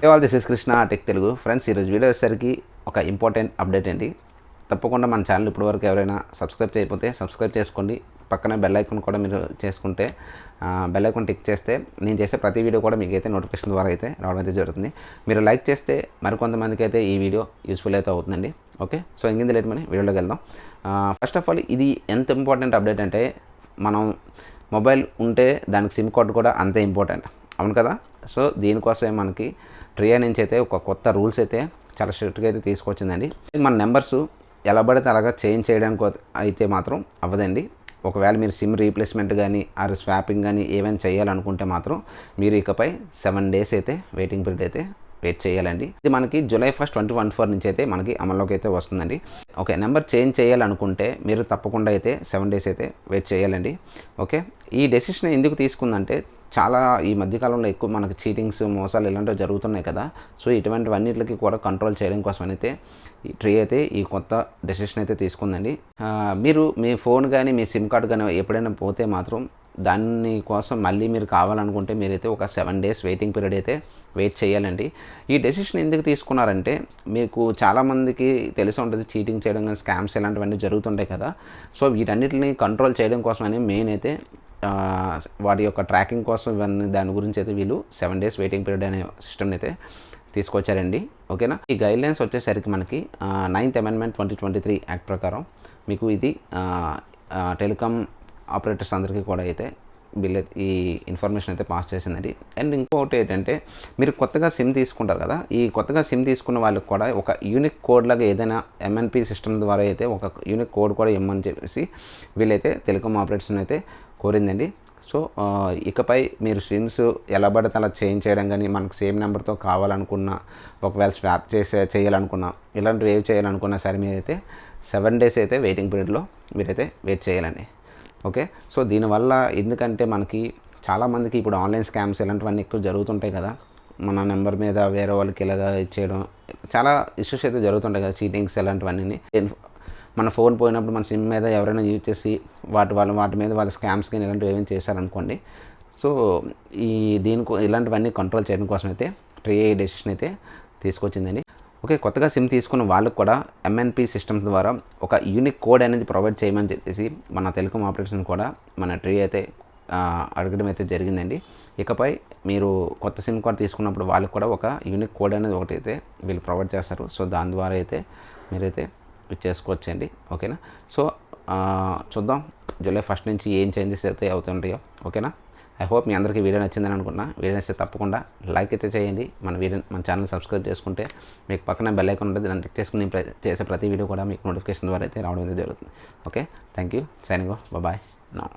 All this is Krishna tech Telugu. Friends, ఈరోజు video వచ్చేసరికి ఒక ఇంపార్టెంట్ అప్డేట్ అండి. తప్పకుండా మన ఛానల్ ఇప్పటివరకు ఎవరైనా సబ్స్క్రైబ్ చేయకపోతే సబ్స్క్రైబ్ చేసుకోండి. పక్కన బెల్ ఐకాన్ కూడా మీరు చేసుకుంటే బెల్ ఐకాన్ టిక్ చేస్తే నేను చేసే ప్రతి వీడియో కూడా మీకు అయితే నోటిఫికేషన్ ద్వారా అయితే రావడం అయితే జరుగుతుంది. మీరు లైక్ చేస్తే మరికొంతమందికి అయితే ఈ వీడియో యూస్ఫుల్ అయితే అవుతుందండి. ఓకే, సో ఇంకింది లేట్ మని వీడియోలోకి వెళ్దాం. ఫస్ట్ ఆఫ్ ఆల్, ఇది ఎంత ఇంపార్టెంట్ అప్డేట్ అంటే, మనం మొబైల్ ఉంటే దానికి సిమ్ కార్డ్ కూడా అంతే ఇంపార్టెంట్, అవును కదా. సో దీనికోసమే మనకి ట్రియా నుంచి అయితే ఒక కొత్త రూల్స్ అయితే చాలా స్ట్రిక్ట్గా అయితే తీసుకొచ్చిందండి. మన నెంబర్స్ ఎలా పడితే అలాగా చేంజ్ చేయడానికి అయితే మాత్రం అవ్వదండి. ఒకవేళ మీరు సిమ్ రీప్లేస్మెంట్ కానీ ఆర్ స్వాపింగ్ కానీ ఏమైనా చేయాలనుకుంటే మాత్రం మీరు ఇకపై 7 days అయితే వెయిటింగ్ పీరియడ్ అయితే వెయిట్ చేయాలండి. ఇది మనకి July 1, 2024 నుంచి అయితే మనకి అమల్లోకి అయితే వస్తుందండి. ఓకే, నెంబర్ చేంజ్ చేయాలనుకుంటే మీరు తప్పకుండా అయితే 7 days అయితే వెయిట్ చేయాలండి. ఓకే, ఈ డెసిషన్ ఎందుకు తీసుకుందంటే, చాలా ఈ మధ్యకాలంలో ఎక్కువ మనకి చీటింగ్స్, మోసాలు ఇలాంటివి జరుగుతున్నాయి కదా. సో ఇటువంటివన్నిటికి కూడా కంట్రోల్ చేయడం కోసం అయితే ఈ ట్రీ అయితే ఈ కొత్త డెసిషన్ అయితే తీసుకుందండి. మీరు మీ ఫోన్ కానీ మీ సిమ్ కార్డ్ కానీ ఎప్పుడైనా పోతే మాత్రం దాని కోసం మళ్ళీ మీరు కావాలనుకుంటే మీరైతే ఒక 7 days వెయిటింగ్ పీరియడ్ అయితే వెయిట్ చేయాలండి. ఈ డెసిషన్ ఎందుకు తీసుకున్నారంటే, మీకు చాలామందికి తెలిసి ఉంటుంది చీటింగ్ చేయడం కానీ స్కామ్స్ ఇలాంటివన్నీ జరుగుతుంటాయి కదా. సో వీటన్నిటిని కంట్రోల్ చేయడం కోసమని మెయిన్ అయితే వాటి యొక్క ట్రాకింగ్ కోసం ఇవన్నీ దాని గురించి అయితే వీళ్ళు 7 days వెయిటింగ్ పీరియడ్ అనే సిస్టమ్ని అయితే తీసుకొచ్చారండి. ఓకేనా. ఈ గైడ్లైన్స్ వచ్చేసరికి మనకి 9th Amendment 2023 యాక్ట్ ప్రకారం మీకు ఇది టెలికాం ఆపరేటర్స్ అందరికీ కూడా అయితే ఈ ఇన్ఫర్మేషన్ అయితే పాస్ చేసిందండి. అండ్ ఇంకోటి ఏంటంటే, మీరు కొత్తగా సిమ్ తీసుకుంటారు కదా, ఈ కొత్తగా సిమ్ తీసుకున్న వాళ్ళకి కూడా ఒక యూనిక్ కోడ్ లాగా ఏదైనా MNP సిస్టమ్ ద్వారా అయితే ఒక యూనిక్ కోడ్ కూడా ఇవ్వమని చెప్పేసి వీళ్ళైతే టెలికాం ఆపరేటర్స్ని అయితే కోరిందండి. సో ఇకపై మీరు సిమ్స్ ఎలా పడితే అలా చేంజ్ చేయడం కానీ, మనకు సేమ్ నెంబర్తో కావాలనుకున్నా, ఒకవేళ స్వాప్ చేయాలనుకున్నా, ఇలాంటివి ఏవి చేయాలనుకున్నా సరే మీరైతే 7 days అయితే వెయిటింగ్ పీరియడ్లో మీరైతే వెయిట్ చేయాలండి. ఓకే, సో దీనివల్ల ఎందుకంటే మనకి చాలామందికి ఇప్పుడు ఆన్లైన్ స్కామ్స్ ఇలాంటివన్నీ ఎక్కువ జరుగుతుంటాయి కదా. మన నెంబర్ మీద వేరే వాళ్ళకి ఇలాగా ఇచ్చేయడం, చాలా ఇష్యూస్ అయితే జరుగుతుంటాయి కదా, చీటింగ్స్ ఇలాంటివన్నీ. మన ఫోన్ పోయినప్పుడు మన సిమ్ మీద ఎవరైనా యూజ్ చేసి వాటి మీద వాళ్ళ స్కామ్స్ కానీ ఇలాంటివి ఏమైనా చేశారనుకోండి. సో ఇలాంటివన్నీ కంట్రోల్ చేయడం కోసం అయితే ట్రియా డెసిషన్ అయితే తీసుకొచ్చిందండి. ఓకే, కొత్తగా సిమ్ తీసుకున్న వాళ్ళకు కూడా MNP సిస్టమ్స్ ద్వారా ఒక యూనిక్ కోడ్ అనేది ప్రొవైడ్ చేయమని చెప్పేసి మన టెలికాం ఆపరేటర్స్ని కూడా మన ట్రియా అయితే అడగడం అయితే జరిగిందండి. ఇకపై మీరు కొత్త సిమ్ కార్డ్ తీసుకున్నప్పుడు వాళ్ళకి కూడా ఒక యూనిక్ కోడ్ అనేది ఒకటి అయితే వీళ్ళు ప్రొవైడ్ చేస్తారు. సో దాని ద్వారా అయితే మీరైతే చేసుకోవచ్చండి. ఓకేనా. సో చూద్దాం July 1 నుంచి ఏం చేంజెస్ అయితే అవుతుంటాయో. ఓకేనా. ఐ హోప్ మీ అందరికీ వీడియో నచ్చిందని అనుకున్నా. వీడియో నచ్చితే తప్పకుండా లైక్ అయితే చేయండి. మన ఛానల్ సబ్స్క్రైబ్ చేసుకుంటే మీకు పక్కన బెల్ ఐకాన్ ఉంటుంది, దాన్ని క్లిక్ చేసుకుని చేసే ప్రతి వీడియో కూడా మీకు నోటిఫికేషన్ ద్వారా అయితే రావడం అయితే జరుగుతుంది. Okay, thank you. Signing off. Bye now.